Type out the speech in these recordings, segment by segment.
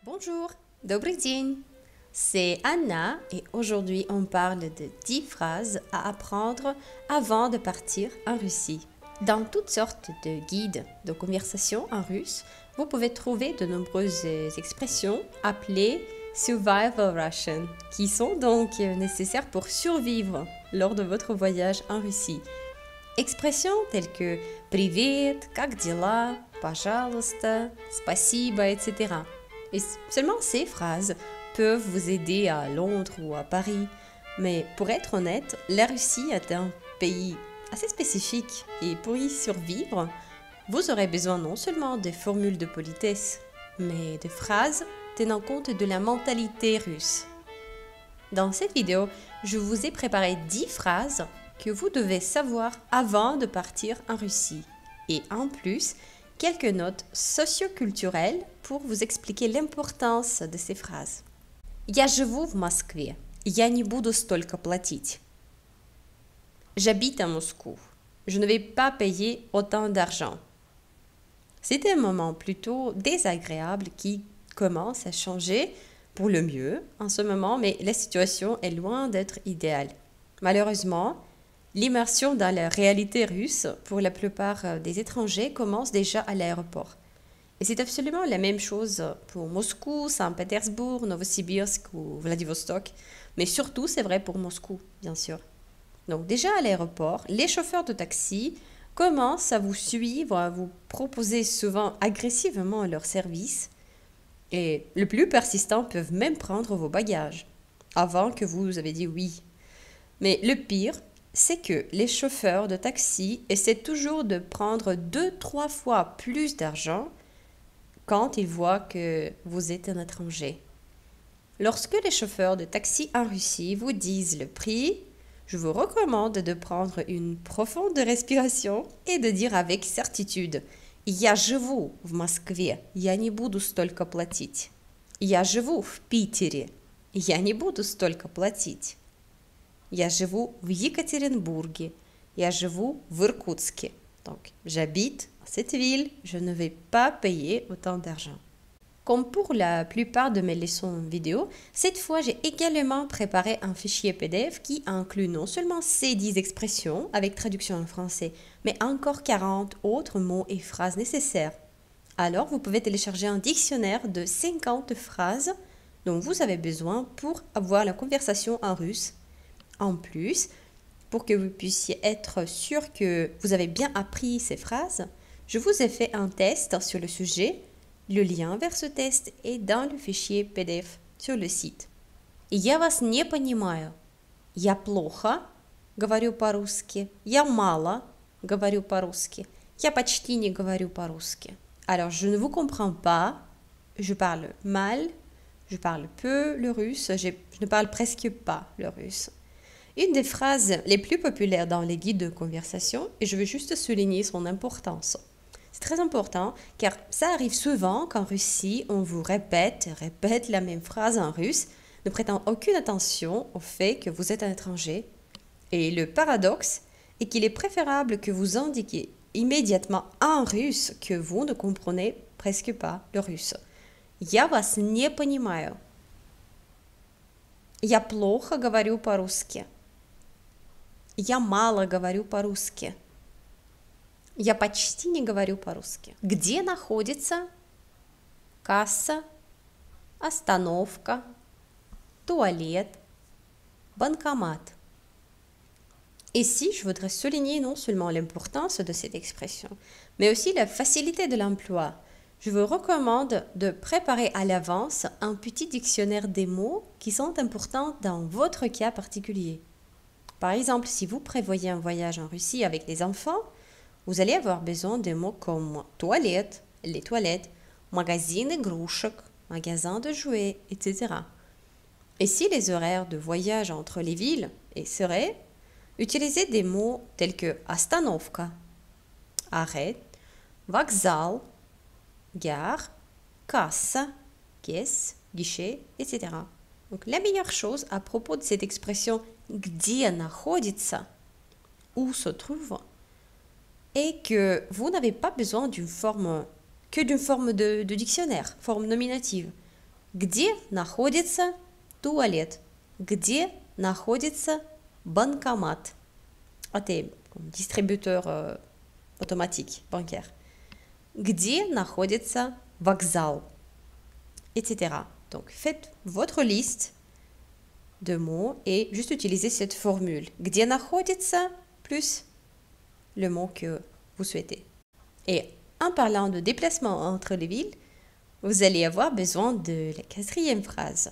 Bonjour, добрый день. C'est Anna et aujourd'hui on parle de 10 phrases à apprendre avant de partir en Russie. Dans toutes sortes de guides de conversation en russe, vous pouvez trouver de nombreuses expressions appelées Survival Russian, qui sont donc nécessaires pour survivre lors de votre voyage en Russie. Expressions telles que «Привет», «Как дела», «Пожалуйста», «Спасибо», etc. Et seulement ces phrases peuvent vous aider à Londres ou à Paris. Mais pour être honnête, la Russie est un pays assez spécifique et pour y survivre, vous aurez besoin non seulement des formules de politesse, mais de phrases tenant compte de la mentalité russe. Dans cette vidéo, je vous ai préparé 10 phrases que vous devez savoir avant de partir en Russie. Et en plus, quelques notes socioculturelles pour vous expliquer l'importance de ces phrases. Я живу в Москве. Я не буду столько платить. J'habite à Moscou. Je ne vais pas payer autant d'argent. C'est un moment plutôt désagréable qui commence à changer pour le mieux en ce moment, mais la situation est loin d'être idéale. Malheureusement, l'immersion dans la réalité russe pour la plupart des étrangers commence déjà à l'aéroport. Et c'est absolument la même chose pour Moscou, Saint-Pétersbourg, Novosibirsk ou Vladivostok, mais surtout c'est vrai pour Moscou, bien sûr. Donc déjà à l'aéroport, les chauffeurs de taxi commencent à vous suivre, à vous proposer souvent agressivement leur service, et le plus persistant peuvent même prendre vos bagages, avant que vous avez dit oui. Mais le pire, c'est que les chauffeurs de taxi essaient toujours de prendre 2-3 fois plus d'argent quand ils voient que vous êtes un étranger. Lorsque les chauffeurs de taxi en Russie vous disent le prix, je vous recommande de prendre une profonde respiration et de dire avec certitude «Я живу в Москве, я не буду столько платить». «Я живу в Питере, я не буду столько платить». «Я живу в Екатеринбурге, я живу в Иркутске». Donc, j'habite dans cette ville, je ne vais pas payer autant d'argent. Comme pour la plupart de mes leçons vidéo, cette fois j'ai également préparé un fichier PDF qui inclut non seulement ces 10 expressions avec traduction en français, mais encore 40 autres mots et phrases nécessaires. Alors vous pouvez télécharger un dictionnaire de 50 phrases dont vous avez besoin pour avoir la conversation en russe. En plus, pour que vous puissiez être sûr que vous avez bien appris ces phrases, je vous ai fait un test sur le sujet. Le lien vers ce test est dans le fichier PDF sur le site. Я вас не понимаю. Я плохо говорю по-русски. Я мало говорю по-русски. Я почти не говорю по-русски. Alors, je ne vous comprends pas. Je parle mal. Je parle peu le russe. Je ne parle presque pas le russe. Une des phrases les plus populaires dans les guides de conversation, et je veux juste souligner son importance. C'est très important car ça arrive souvent qu'en Russie, on vous répète la même phrase en russe, ne prêtant aucune attention au fait que vous êtes un étranger. Et le paradoxe est qu'il est préférable que vous indiquiez immédiatement en russe que vous ne comprenez presque pas le russe. Я вас не понимаю. Я плохо говорю по-русски. Я мало говорю по-русски. Я почти не говорю по-русски. Где находится касса, остановка, туалет, банкомат? Ici, je voudrais souligner non seulement l'importance de cette expression, mais aussi la facilité de l'emploi. Je vous recommande de préparer à l'avance un petit dictionnaire des mots qui sont importants dans votre cas particulier. Par exemple, si vous prévoyez un voyage en Russie avec des enfants, vous allez avoir besoin de mots comme toilette, les toilettes, magazine игрушек, magasin de jouets, etc. Et si les horaires de voyage entre les villes seraient, utilisez des mots tels que остановка, arrêt, вокзал, gare, касса, caisse, guichet, etc. Donc la meilleure chose à propos de cette expression где находится, où se trouve, est que vous n'avez pas besoin d'une forme de dictionnaire, forme nominative. Где находится туалет? Где находится bancomat? C'est un distributeur automatique bancaire. Где находится вокзал? Etc. Donc, faites votre liste de mots et juste utilisez cette formule. Где находится plus le mot que vous souhaitez. Et en parlant de déplacement entre les villes, vous allez avoir besoin de la quatrième phrase.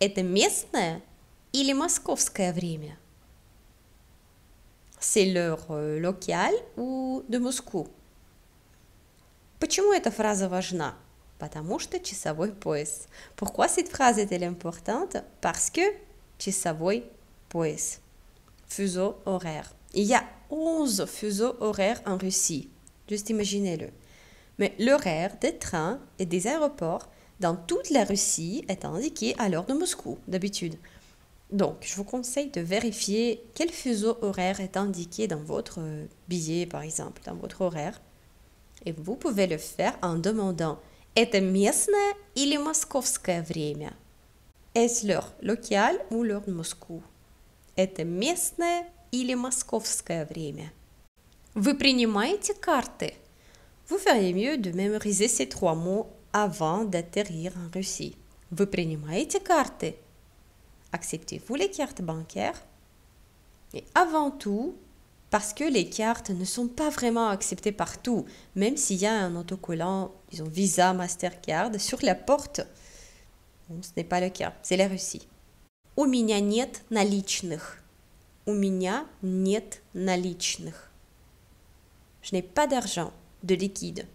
Это местное или московское время? C'est l'heure locale ou de Moscou? Почему эта фраза важна? Потому что часовой пояс. Pourquoi cette phrase est-elle importante? Parce que часовой пояс. Fuseau horaire. Il y a 11 fuseaux horaires en Russie. Juste imaginez-le. Mais l'horaire des trains et des aéroports dans toute la Russie est indiqué à l'heure de Moscou, d'habitude. Donc, je vous conseille de vérifier quel fuseau horaire est indiqué dans votre billet, par exemple, dans votre horaire. Et vous pouvez le faire en demandant «Это местное или московское время?» Est-ce l'heure locale ou l'heure de Moscou? «Это местное или московское время?» Vous принимаете карты? Vous feriez mieux de mémoriser ces 3 mots avant d'atterrir en Russie. Vous принимаете карты? Acceptez-vous les cartes bancaires? Et avant tout, parce que les cartes ne sont pas vraiment acceptées partout, même s'il y a un autocollant, disons Visa, Mastercard, sur la porte, bon, ce n'est pas le cas, c'est la Russie. У меня нет наличных. У меня нет наличных. Je n'ai pas d'argent, de liquide.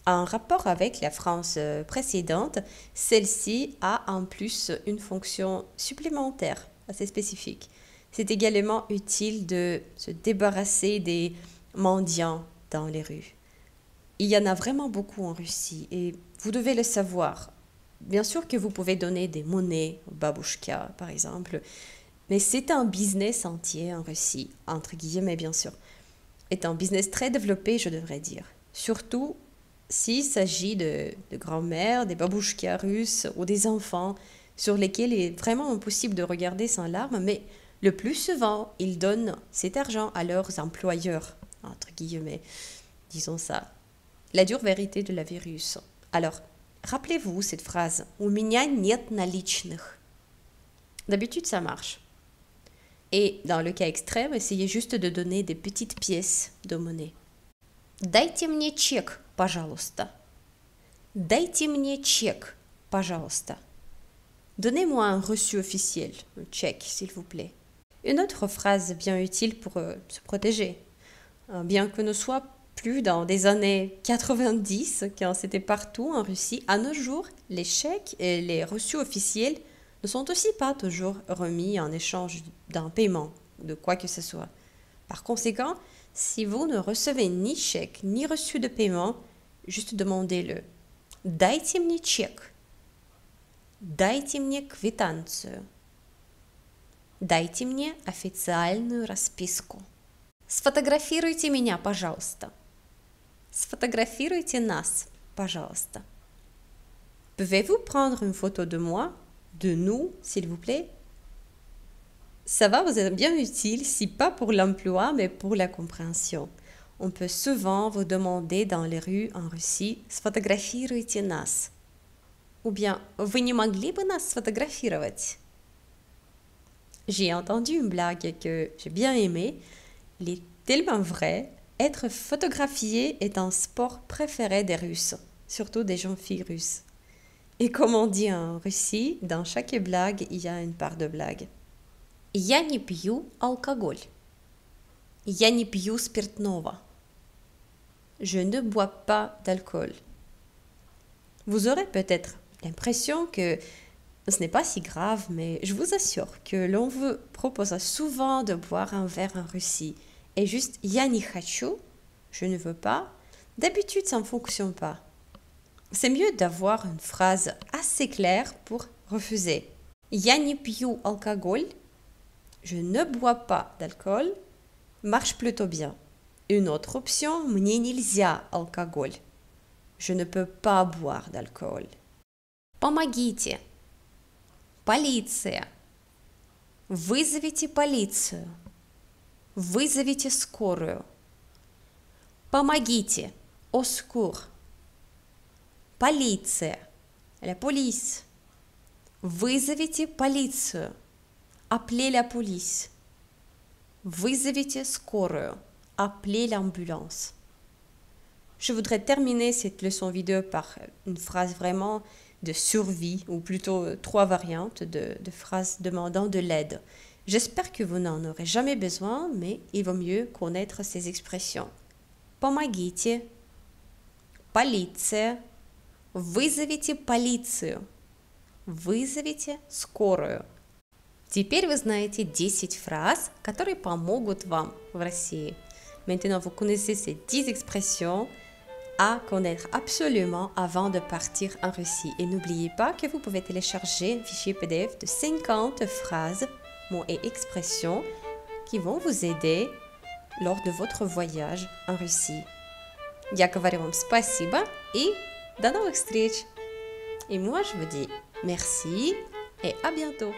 En rapport avec la phrase précédente, celle-ci a en plus une fonction supplémentaire assez spécifique. C'est également utile de se débarrasser des mendiants dans les rues. Il y en a vraiment beaucoup en Russie et vous devez le savoir. Bien sûr que vous pouvez donner des monnaies, babouchka par exemple, mais c'est un business entier en Russie, entre guillemets bien sûr. C'est un business très développé, je devrais dire. Surtout s'il s'agit de grand-mères, des babouchkas russes ou des enfants sur lesquels il est vraiment impossible de regarder sans larmes, mais le plus souvent, ils donnent cet argent à leurs employeurs, entre guillemets, disons ça. La dure vérité de la vie russe. Alors, rappelez-vous cette phrase « У меня нет наличных ». D'habitude, ça marche. Et dans le cas extrême, essayez juste de donner des petites pièces de monnaie. Дайте мне чек, пожалуйста. Дайте мне чек, пожалуйста. Donnez-moi un reçu officiel, un chèque, s'il vous plaît. Une autre phrase bien utile pour se protéger. Bien que ne soit plus dans des années 90, quand c'était partout en Russie, à nos jours, les chèques et les reçus officiels ne sont aussi pas toujours remis en échange d'un paiement, de quoi que ce soit. Par conséquent, si vous ne recevez ni chèque ni reçu de paiement, juste demandez-le. Дайте мне чек. Дайте мне квитанцию. Дайте мне официальную расписку. Сфотографируйте меня, пожалуйста. Сфотографируйте нас, пожалуйста. Pouvez-vous prendre une photo de moi, de nous, s'il vous plaît? Ça va vous être bien utile, si pas pour l'emploi, mais pour la compréhension. On peut souvent vous demander dans les rues en Russie «Сфотографируйте нас». Ou bien «Вы не могли бы нас сфотографировать?» J'ai entendu une blague que j'ai bien aimée. Elle est tellement vraie. Être photographié est un sport préféré des Russes, surtout des jeunes filles russes. Et comme on dit en Russie, dans chaque blague, il y a une part de blague. Я не пью алкоголь. Я не пью спиртного. Je ne bois pas d'alcool. Vous aurez peut-être l'impression que ce n'est pas si grave, mais je vous assure que l'on vous propose souvent de boire un verre en Russie. Et juste «Я не хочу», je ne veux pas, d'habitude ça ne fonctionne pas. C'est mieux d'avoir une phrase assez claire pour refuser. «Я не пью алкоголь», je ne bois pas d'alcool, marche plutôt bien. Une autre option, «Мне нельзя алкоголь», je ne peux pas boire d'alcool. Помогите. Полиция. Вызовите полицию. Вызовите скорую. Помогите. Au secours. Полиция. La police. Вызовите полицию. Appelez la police. Вызовите скорую. Appelez l'ambulance. Je voudrais terminer cette leçon vidéo par une phrase vraiment de survie, ou plutôt 3 variantes de phrases demandant de l'aide. J'espère que vous n'en aurez jamais besoin, mais il vaut mieux connaître ces expressions. Помогите. Полиция. Вызовите полицию. Вызовите скорую. Теперь вы знаете 10 phrases, которые помогут вам в России. Maintenant, vous connaissez ces 10 expressions à connaître absolument avant de partir en Russie. Et n'oubliez pas que vous pouvez télécharger un fichier PDF de 50 phrases, mots et expressions qui vont vous aider lors de votre voyage en Russie. Я говорю вам спасибо и до новых встреч! Et moi, je vous dis merci et à bientôt!